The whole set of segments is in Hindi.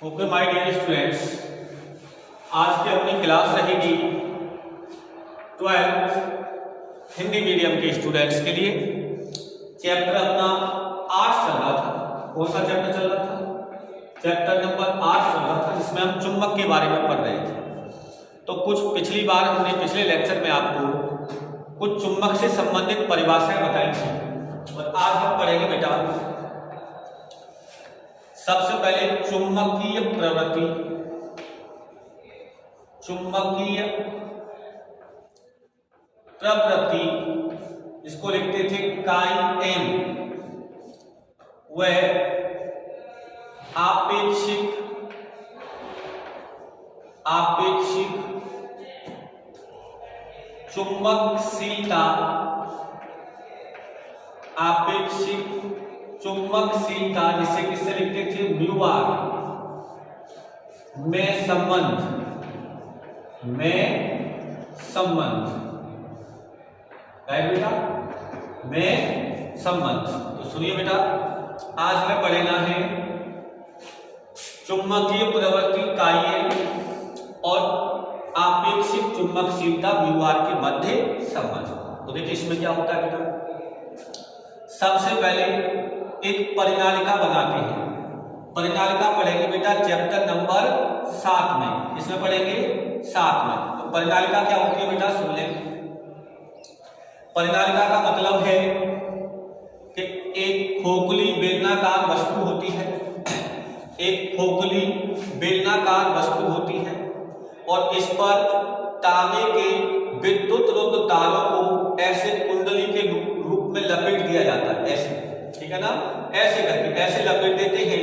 ओके माय डियर स्टूडेंट्स, आज की अपनी क्लास रहेगी 12th हिंदी मीडियम के स्टूडेंट्स के लिए। चैप्टर अपना 8 चल रहा था। कौन सा चैप्टर चल रहा था? चैप्टर नंबर 8 चल रहा था, जिसमें हम चुंबक के बारे में पढ़ रहे थे। तो कुछ पिछली बार हमने पिछले लेक्चर में आपको कुछ चुंबक से संबंधित परिभाषाएं बताई थी, और आज हम पढ़ेंगे बेटा सबसे पहले चुंबकीय प्रवृत्ति। चुंबकीय प्रवृत्ति, इसको लिखते थे काई एम, वह आपेक्षिक चुंबकशीलता, आपेक्षिक चुंबकशीलता, जिसे किससे लिखते थे म्यू आर, में संबंध राइट बेटा, में संबंध। तो सुनिए बेटा, आज हमें पढ़ना है चुंबकीय प्रवृत्ति काई और आपेक्षिक चुंबकशीलता म्यू आर के मध्य संबंध। तो देखिए इसमें क्या होता है बेटा, सबसे पहले एक परिनालिका बनाते हैं। परिनालिका पढ़ेंगे बेटा चैप्टर नंबर 7 में। इसमें पढ़ेंगे 7 में। तो परिनालिका क्या होती है बेटा, सुन लें। परिनालिका का मतलब है कि एक खोखली बेलनाकार वस्तु होती है, एक खोखली बेलनाकार वस्तु होती है, और इस पर तांबे के विद्युत रुद्ध तारों को ऐसे कुंडली के रूप में लपेट दिया जाता है, ऐसे, ठीक है ना, ऐसे करके ऐसे लपेट देते हैं।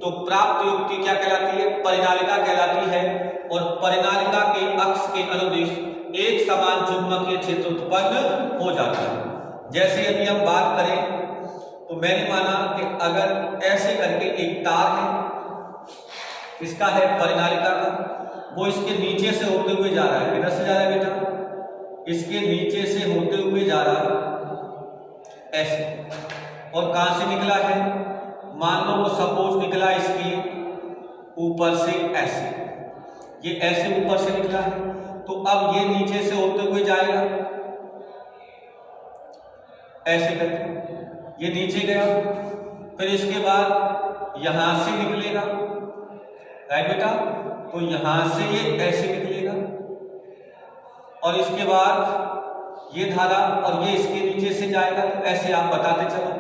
तो प्राप्त युक्ति क्या कहलाती है? परिनालिका कहलाती है। और परिनालिका के अक्ष के अनुदिश एक समान चुंबकीय क्षेत्र उत्पन्न हो जाता है। जैसे यदि हम बात करें तो मैंने माना कि अगर ऐसे करके एक तार है, इसका है परिनालिका का, वो इसके नीचे से होते हुए जा रहा है। किधर से जा रहा है बेटा? इसके नीचे से होते हुए जा रहा है ऐसे, और कहां से निकला है? मान लो वो सपोज निकला इसके ऊपर से ऐसे, ये ऐसे ऊपर से निकला है। तो अब ये नीचे से होते हुए जाएगा ऐसे करके, ये नीचे गया, फिर इसके बाद यहां से निकलेगा, राइट बेटा, तो यहां से ये ऐसे निकलेगा, और इसके बाद ये धारा और ये इसके नीचे से जाएगा। तो ऐसे आप बताते चलो,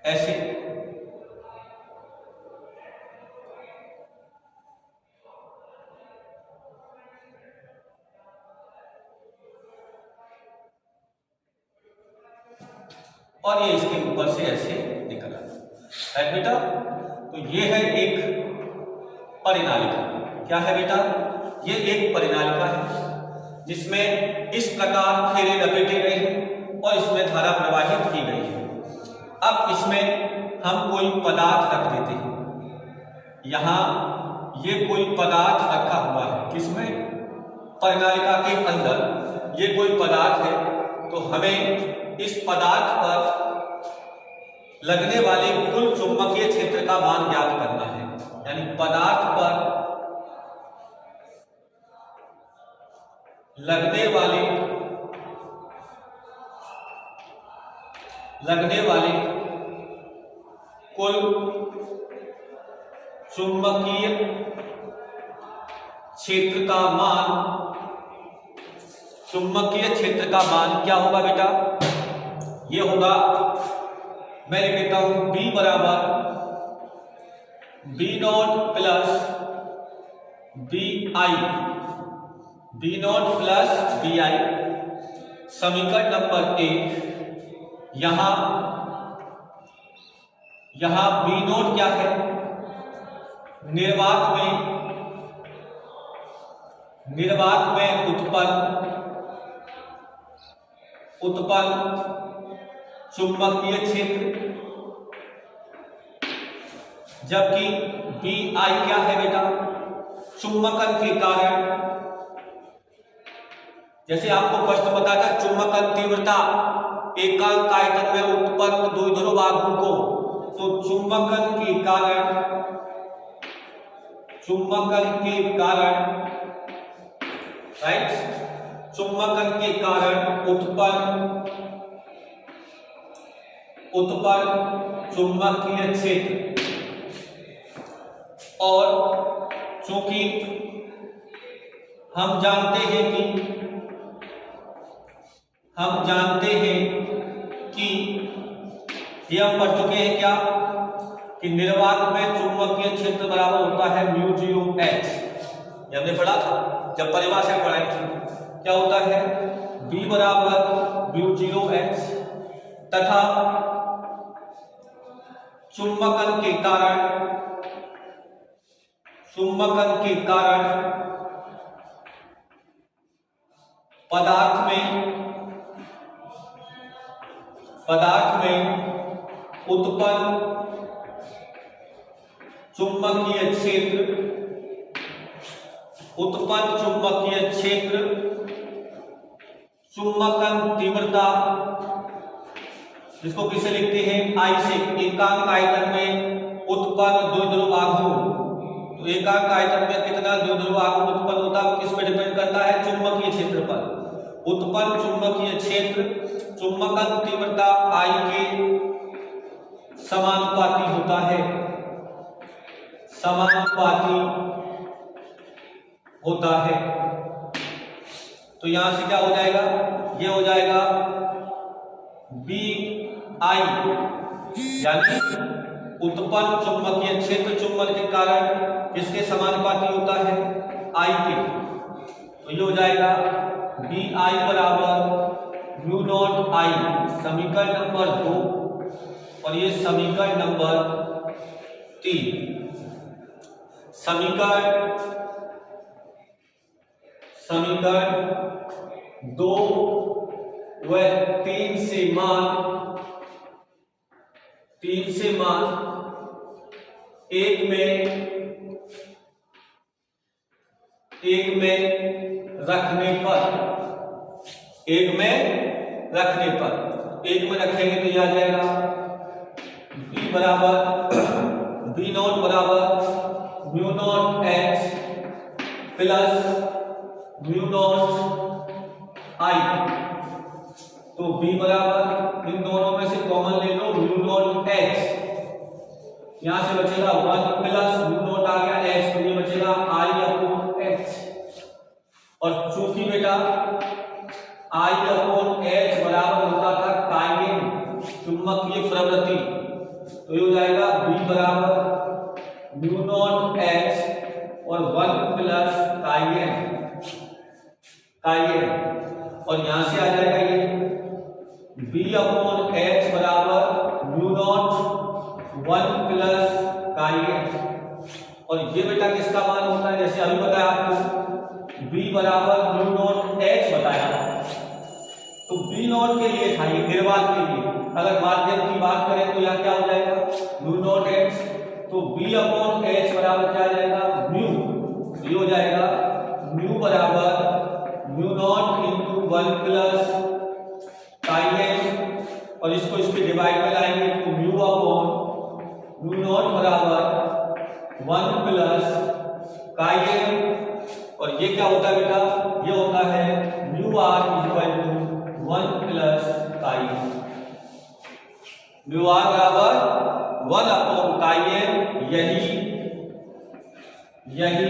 ऐसे। और ये इसके ऊपर से ऐसे निकला, राइट बेटा। तो ये है एक परिनालिका। क्या है बेटा? ये एक परिनालिका है जिसमें इस प्रकार घेरे लपेटे गए हैं और इसमें धारा प्रवाहित की गई है। अब इसमें हम कोई पदार्थ रख देते हैं। यहां ये कोई पदार्थ रखा हुआ है, किसमें? परिनालिका के अंदर ये कोई पदार्थ है। तो हमें इस पदार्थ पर लगने वाले कुल चुंबकीय क्षेत्र का मान ज्ञात करना है। यानी पदार्थ पर लगने वाले कुल चुंबकीय क्षेत्र का मान, चुंबकीय क्षेत्र का मान क्या होगा बेटा? ये होगा, मैं लिख देता हूं, B बराबर B0 plus BI, B0 plus BI। समीकरण नंबर 1। यहां B0 क्या है? निर्वात में उत्पन्न चुंबकीय क्षेत्र, जबकि बी आई क्या है बेटा, चुंबकन के कारण, जैसे आपको प्रश्न बताया था चुंबकन तीव्रता एकांक आयतन में उत्पन्न द्विध्रुव आघूर्ण को, तो चुंबकन के कारण राइट, चुंबकन के कारण उत्पन्न चुंबकीय क्षेत्र, और चूंकि हम जानते हैं कि ये हम पढ़ चुके हैं क्या, कि निर्वात में चुंबकीय क्षेत्र बराबर होता है म्यू 0 H, ये हमने पढ़ा था जब परिभाषा पढ़ाई थी। क्या होता है, B बराबर म्यू 0 H, तथा चुंबकन के कारण पदार्थ में उत्पन्न चुंबकीय क्षेत्र चुंबकन तीव्रता, जिसको किसे लिखते हैं I से, एकांक आयतन में उत्पन्न द्विध्रुव आघूर्ण। तो एकांक आयतन में कितना द्विध्रुव आघूर्ण उत्पन्न होता है, किस पे डिपेंड करता है, चुंबकीय क्षेत्र पर। उत्पन्न चुंबकीय क्षेत्र चुंबकन तीव्रता I के समानुपाती होता है, तो यहां से क्या हो जाएगा, ये हो जाएगा बी आई, यानी उत्पन्न चुंबकीय क्षेत्र चुंबन के कारण किसके समानुपाती होता है, आई के। तो ये हो जाएगा बी आई बराबर म्यू नॉट आई, समीकरण नंबर 2, और ये समीकरण नंबर 3। समीकरण 2 व 3 से मान एक में रखने पर एक में रखेंगे तो यह आ जाएगा बी नॉट बराबर mu naught H plus mu naught I। तो B बराबर, इन दोनों में से कॉमन ले लो, म्यू नॉट H, यहां से बचेगा 1 प्लस म्यू नॉट आ गया H, तो ये बचेगा I अपॉन H। और चूंकि बेटा I अपॉन H बराबर होता था काइनेटिक चुंबकीय प्रवृत्ति, तो ये हो जाएगा B बराबर म्यू नॉट H और 1 प्लस काइनेटिक, और यहां से आ जाएगा ये B अपॉन H बराबर म्यू नॉट 1 प्लस काइनेटिक। और ये बेटा किसका मान होता है, जैसे अभी बताया आपको B बराबर म्यू नॉट H बताया, तो B नॉट के लिए था ये निर्वात के लिए। अगर माध्यम की बात करें तो यह क्या हो जाएगा, म्यू नॉट H, तो B अपॉन H बराबर क्या आ जाएगा, म्यू, ये हो जाएगा म्यू बराबर mu naught into 1 plus kinetic, और इसको इसके डिवाइड में लाएंगे तो म्यू अपॉन म्यू नॉट बराबर 1 प्लस काइनेटिक, और ये क्या होता है बेटा, ये होता है mu R equal to 1 plus kinetic, mu R बराबर 1 अपॉन काइनेटिक। यही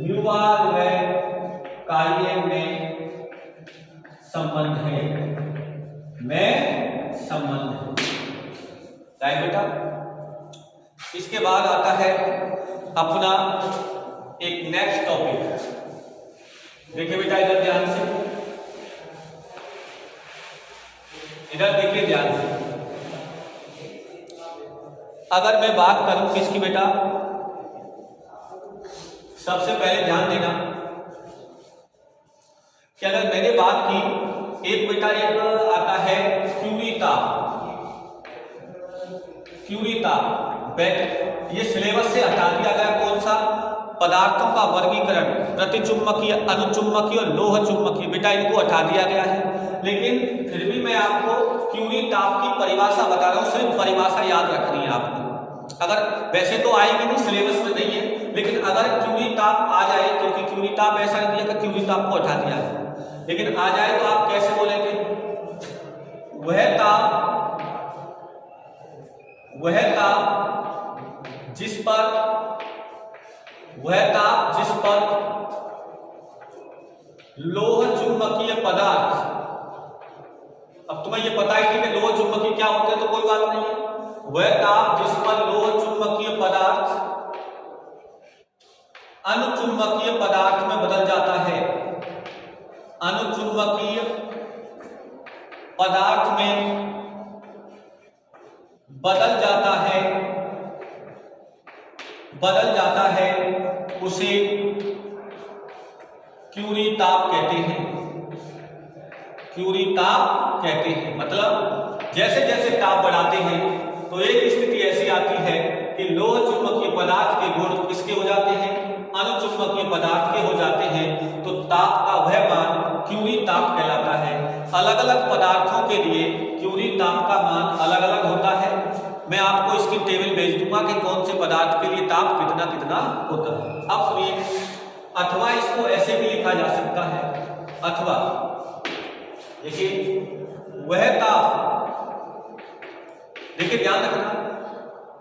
म्यू आर में काइनेटिक में संबंध है, राइट बेटा। इसके बाद आता है अपना एक नेक्स्ट टॉपिक, देखिए बेटा इधर ध्यान से, इधर देखिए ध्यान से। अगर मैं बात करूं किसकी बेटा, सबसे पहले ध्यान देना कि अगर मैंने बात की, एक बेटा एक आता है क्यूरी ताप, ये सिलेबस से हटा दिया गया कौन सा, पदार्थों का वर्गीकरण, प्रतिचुंबकीय, अनुचुंबकीय और लोह चुंबकीय, बेटा इनको हटा दिया गया है। लेकिन फिर भी मैं आपको क्यूरी ताप की परिभाषा बता रहा हूँ, सिर्फ परिभाषा याद रखनी है आपको। अगर वैसे तो आएगी नहीं, सिलेबस में नहीं है, लेकिन अगर क्यूरी ताप आ जाए, क्योंकि क्यूरी ताप ऐसा नहीं दिया कि क्यूरी ताप को हटा दिया है, लेकिन आ जाए तो आप कैसे बोलेंगे, वह ताप जिस पर लोह चुंबकीय पदार्थ, अब तुम्हें ये पता ही नहीं कि लोह चुंबकीय क्या होते हैं तो कोई बात नहीं है, वह ताप जिस पर लोह चुंबकीय पदार्थ अनुचुंबकीय पदार्थ में बदल जाता है, अनुचुंबकीय पदार्थ में बदल जाता है, उसे क्यूरी ताप कहते हैं। क्यूरी ताप कहते हैं मतलब जैसे जैसे ताप बढ़ाते हैं तो एक स्थिति ऐसी आती है कि लोह चुंबकीय पदार्थ के गुण किसके हो जाते हैं, अनुचुंबकीय पदार्थ के हो जाते हैं, तो ताप का वह मान क्यूरी ताप कहलाता है। अलग अलग पदार्थों के लिए क्यूरी ताप का मान अलग अलग होता है। मैं आपको इसकी टेबल भेज दूंगा कि कौन से पदार्थ के लिए ताप कितना कितना होता है। अब सुनिए, अथवा इसको ऐसे भी लिखा जा सकता है, अथवा देखिए वह ताप, देखिए ध्यान रखना,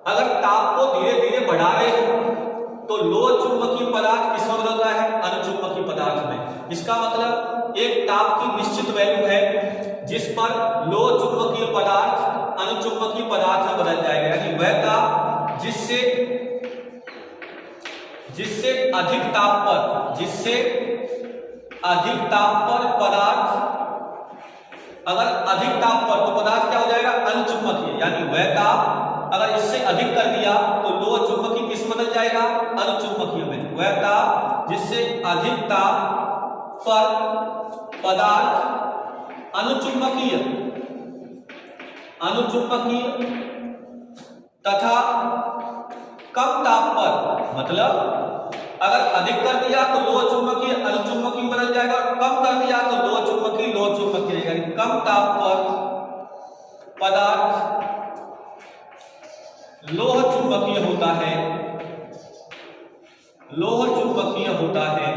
अगर ताप को धीरे धीरे बढ़ा रहे हो तो लोह चुंबकीय पदार्थ किसमें बदल रहा है, अनुचुंबकीय पदार्थ में। इसका मतलब एक ताप की निश्चित वैल्यू है जिस पर लोह चुंबकीय पदार्थ अनुचुंबकीय पदार्थ में बदल जाएगा, यानी वह ताप जिससे अधिक ताप पर पदार्थ, अगर अधिक ताप पर तो पदार्थ क्या हो जाएगा, अनुचुंबकीय, यानी वह ताप अगर इससे अधिक कर दिया तो लोह चुंबकीय किस बदल जाएगा, अनुचुंबकीय में। वह ताप जिससे अधिक ताप पर पदार्थ अनुचुंबकीय तथा कम ताप पर, मतलब अगर अधिक कर दिया तो लोह चुंबकीय अनुचुंबकीय बदल जाएगा, और कम कर दिया तो लोह चुंबकीय, यानी कम ताप पर पदार्थ लोह चुंबकीय होता है,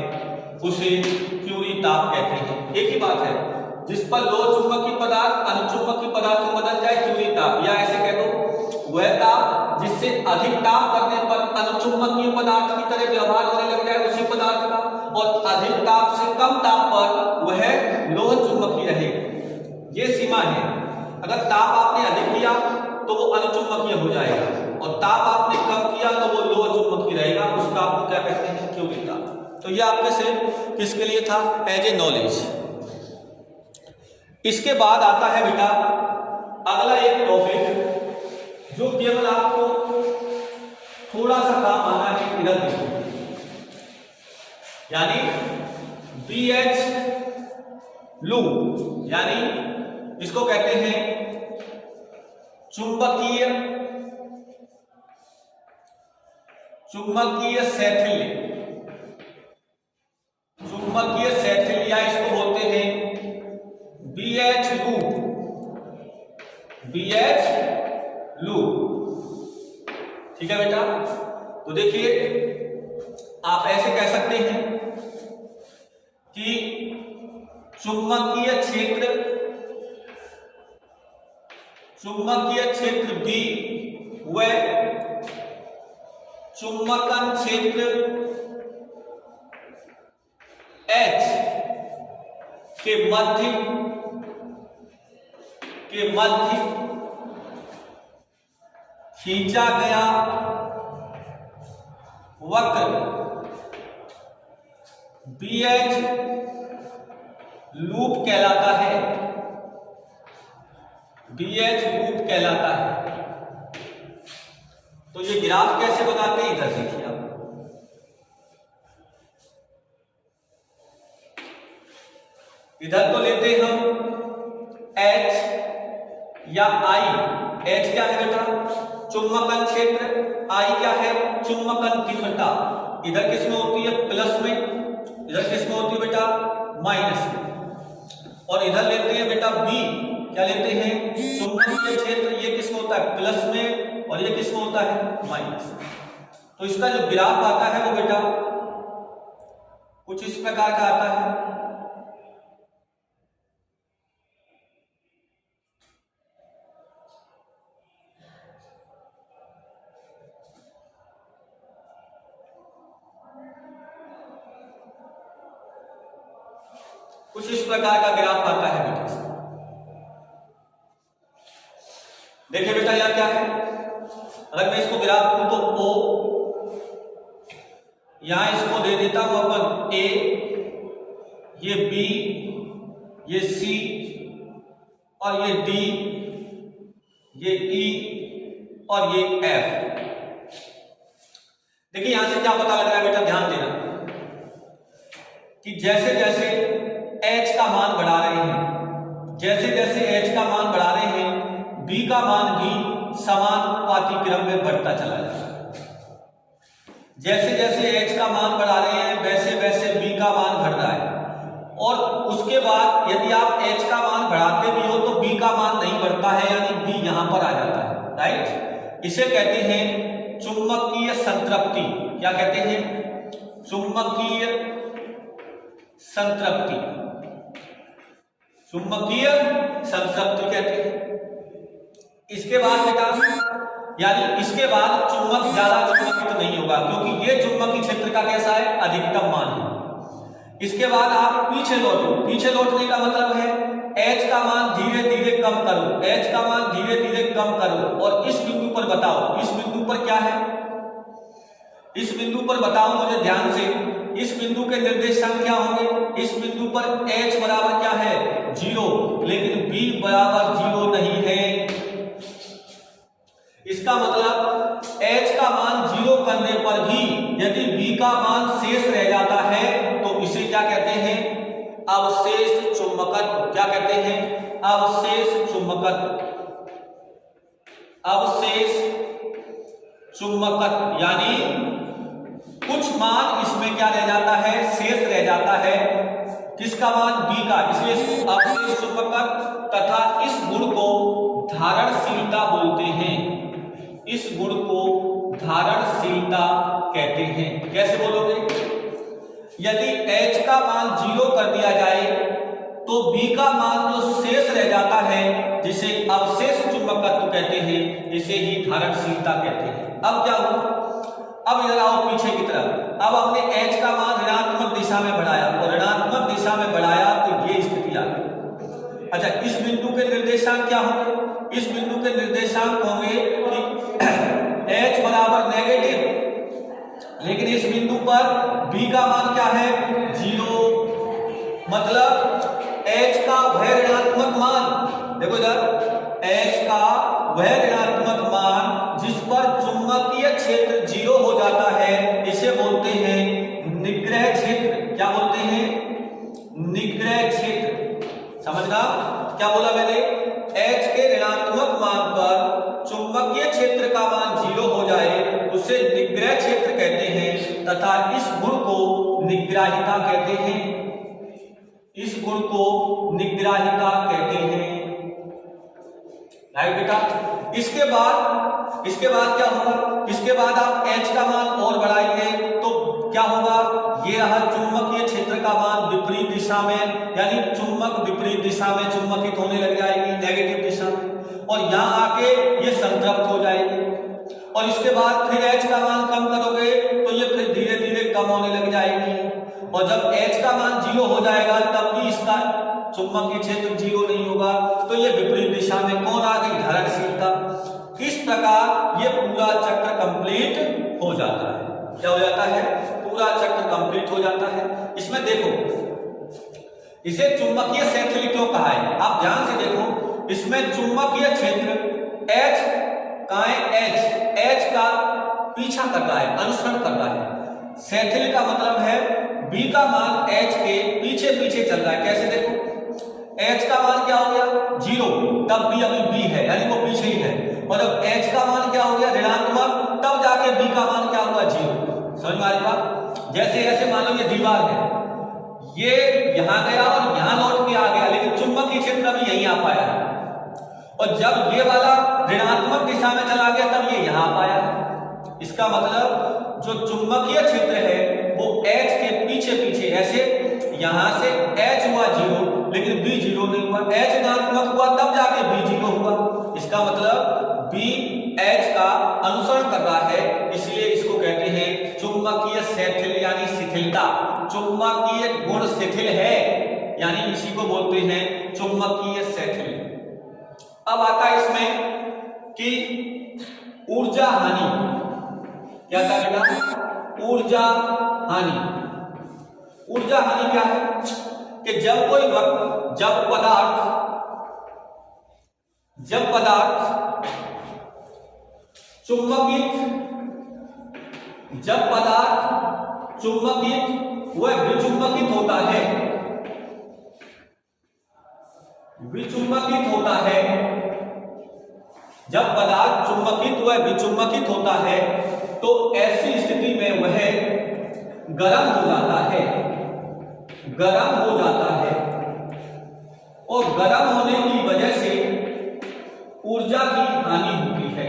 उसे क्यूरी ताप कहते हैं। एक ही बात है, जिस पर लोह चुंबकीय पदार्थ अनुचुंबकीय पदार्थ में बदल जाए क्यूरी ताप, या ऐसे कह दो वह ताप जिससे अधिक ताप करने पर अनुचुंबकीय पदार्थ की तरह व्यवहार होने लग जाए उसी पदार्थ का, और अधिक ताप से कम ताप पर वह लोह चुंबकीय रहे। ये सीमा है। अगर ताप आपने अधिक किया तो वो अनुचुंबकीय हो जाएगा, और ताप आपने कम किया तो वो लोह चुंबकीय रहेगा, उसका आपको क्या कहते हैं, क्यूरी ताप। तो ये आपके सिर्फ किसके लिए था, एज ए नॉलेज। इसके बाद आता है बेटा अगला एक टॉपिक जो केवल आपको थोड़ा सा काम आना है, इधर देखो, यानी BH लूप, यानी इसको कहते हैं चुंबकीय शैथिल्य, या इसको बोलते हैं BH लूप। ठीक है बेटा, तो देखिए आप ऐसे कह सकते हैं कि चुंबकीय क्षेत्र B व चुंबकन क्षेत्र H के मध्य खींचा गया वक्र BH लूप कहलाता है, BH लूप कहलाता है। तो ये ग्राफ कैसे बनाते हैं, इधर देखिए आप, इधर तो लेते हम H या I। H क्या है बेटा, चुंबकन क्षेत्र, I क्या है चुंबकन तीव्रता, इधर किसमें होती है प्लस में, इधर किसमें होती है बेटा माइनस में, और इधर लेते हैं बेटा B, क्या लेते हैं चुंबकीय क्षेत्र, ये किसमें होता है प्लस में और ये किसमें होता है माइनस। तो इसका जो ग्राफ आता है वो बेटा कुछ इस प्रकार का आता है। कुछ इस प्रकार का ग्राफ आता है बेटा। देखिए बेटा यह क्या है, अगर मैं इसको ग्राफ दूं तो O, यहां इसको दे देता हूं अपन A, ये B, ये C और ये D, ये E और ये F। देखिए यहां से क्या पता लग रहा है बेटा, ध्यान देना कि जैसे जैसे H का मान बढ़ा रहे हैं, जैसे जैसे H का मान बढ़ा रहे हैं B का मान भी समानुपाती क्रम में बढ़ता चला जाएगा। जैसे जैसे H का मान बढ़ा रहे हैं वैसे वैसे B का मान बढ़ रहा है, और उसके बाद यदि आप H का मान बढ़ाते भी हो तो B का मान नहीं बढ़ता है, यानी B यहां पर आ जाता है, राइट। इसे कहते हैं चुंबकीय संतृप्ति। क्या कहते हैं चुंबकीय संतृप्ति, चुंबकीय संतृप्ति कहते हैं। इसके बाद बेटा यानी इसके बाद चुंबक ज्यादा चुंबकित नहीं होगा, क्योंकि ये चुंबकीय क्षेत्र का कैसा है अधिकतम मान है। इसके बाद आप पीछे लौटो, पीछे लौटने का मतलब है H का मान धीरे धीरे कम करो, H का मान धीरे धीरे कम करो, और इस बिंदु पर बताओ, इस बिंदु पर क्या है, इस बिंदु पर बताओ मुझे ध्यान से, इस बिंदु के निर्देशांक क्या होंगे, इस बिंदु पर H बराबर क्या है 0, लेकिन B बराबर 0 नहीं है। इसका मतलब H का मान 0 करने पर भी यदि B का मान शेष रह जाता है तो इसे क्या कहते हैं अवशेष चुंबकत्व। क्या कहते हैं अवशेष चुंबकत्व, अवशेष चुंबकत्व, यानी कुछ मान इसमें क्या रह जाता है शेष रह जाता है, किसका मान B का, इसलिए इसको अवशेष चुंबकत्व तथा इस गुण को धारणशीलता बोलते हैं, इस गुण को धारणशीलता कहते हैं। कैसे बोलोगे, यदि H का मान 0 कर दिया जाए तो B का मान जो शेष रह जाता है जिसे अवशेष चुंबकत्व कहते हैं, इसे ही धारणशीलता कहते हैं। अब क्या हुआ, अब इधर आओ पीछे की तरफ, अब हमने H का मान ऋणात्मक दिशा में बढ़ाया और ऋणात्मक दिशा में बढ़ाया तो ये स्थिति आ गई। अच्छा, इस बिंदु के निर्देशांक क्या होंगे, इस बिंदु के निर्देशांक होंगे कि H बराबर नेगेटिव, लेकिन इस बिंदु पर B का मान क्या है 0, मतलब H का वह ऋणात्मक मान, देखो इधर H का वह ऋणात्मक मान जिस पर चुंबकीय क्षेत्र 0 हो जाता है, इसे बोलते हैं निग्रह क्षेत्र। क्या बोलते हैं निग्रह क्षेत्र। समझना क्या बोला मैंने, H के ऋणात्मक मान पर चुंबकीय क्षेत्र का मान 0 हो जाए उसे निग्रह क्षेत्र कहते हैं तथा इस गुण को निग्राहिता कहते हैं, इस गुण को निग्राहिता कहते हैं, राइट बेटा। इसके बाद क्या होगा, इसके बाद आप H का मान और बढ़ाएंगे तो क्या होगा, ये रहा चुंबकीय क्षेत्र का मान विपरीत दिशा में, यानी चुंबक विपरीत दिशा में चुंबकित होने लग जाएगी नेगेटिव दिशा में, और यहाँ आके ये संतृप्त हो जाएगी, और इसके बाद फिर H का मान कम करोगे तो ये फिर धीरे धीरे कम होने लग जाएगी, और जब H का मान 0 हो जाएगा तब भी इसका चुंबकीय क्षेत्र 0 नहीं होगा, तो ये विपरीत दिशा में कौन आ गई धारणशीलता। इस प्रकार ये पूरा चक्र कंप्लीट हो जाता है। क्या हो जाता है, पूरा चक्र कंप्लीट हो जाता है। इसमें देखो इसे चुंबकीय क्षेत्र क्यों कहा है, आप ध्यान से देखो, इसमें चुंबकीय क्षेत्र H कहाँ है, H का पीछा कर रहा है, अनुसरण कर रहा है। क्षेत्र का मतलब है B का मान H के पीछे पीछे चल रहा है। कैसे देखो, H का मान क्या हो गया 0, तब भी अभी B है, यानी वो पीछे ही है, और जब h का मान क्या हो गया ऋणात्मक, तब जाके b का मान क्या हुआ 0। समझ में आ रही बात? जैसे ऐसे मान लो ये दीवार है, ये यहां गया और यहां लौट के आ गया, लेकिन चुंबकीय क्षेत्र भी यहीं आ पाया है, और जब ये वाला ऋणात्मक दिशा में चला गया तब ये यहां पाया है। इसका मतलब जो चुंबकीय क्षेत्र है वो H के पीछे पीछे ऐसे यहां से H हुआ 0, लेकिन B 0 नहीं हुआ, H ऋणात्मक हुआ तब जाके B 0 हुआ। इसका मतलब B H का अनुसरण कर रहा है, इसलिए इसको कहते हैं चुंबकीय शैथिल यानी शिथिलता। चुंबकीय गुण शिथिल है यानी इसी को बोलते हैं चुंबकीय शैथिल। अब आता है इसमें कि ऊर्जा हानि। क्या था बेटा? ऊर्जा हानि। ऊर्जा हानि क्या है कि जब कोई वक्त जब पदार्थ चुंबकित व विचुंबकित होता है, जब पदार्थ चुंबकित व विचुंबकित होता है तो ऐसी स्थिति में वह गर्म हो जाता है, और गर्म होने की वजह से ऊर्जा की हानि होती है,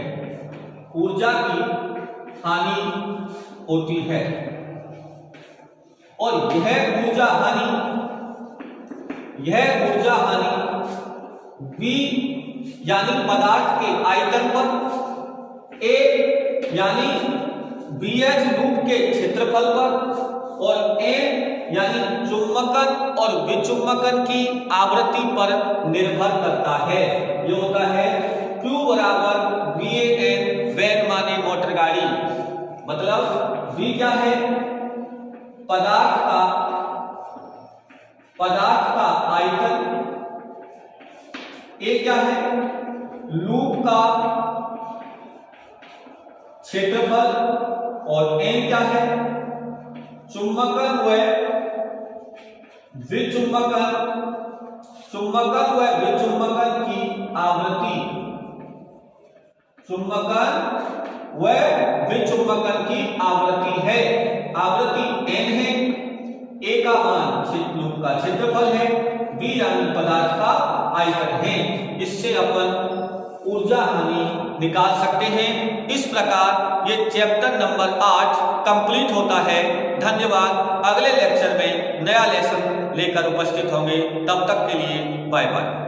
और यह ऊर्जा हानि V यानी पदार्थ के आयतन पर, A यानी BH लूप के क्षेत्रफल पर, और A यानी चुंबकन और विचुंबकन की आवृत्ति पर निर्भर करता है। ये होता है Q बराबर VAN, वैन माने मोटर गाड़ी। मतलब V क्या है? पदार्थ का आयतन, A क्या है? लूप का क्षेत्रफल, और N क्या है? चुंबकन व विचुंबकन की आवृत्ति, है। आवृत्ति N है, A का मान लूप का क्षेत्रफल है, V यानी पदार्थ का आयतन है। इससे अपन ऊर्जा हानि निकाल सकते हैं। इस प्रकार ये चैप्टर नंबर 8 कंप्लीट होता है। धन्यवाद। अगले लेक्चर में नया लेसन लेकर उपस्थित होंगे, तब तक के लिए बाय बाय।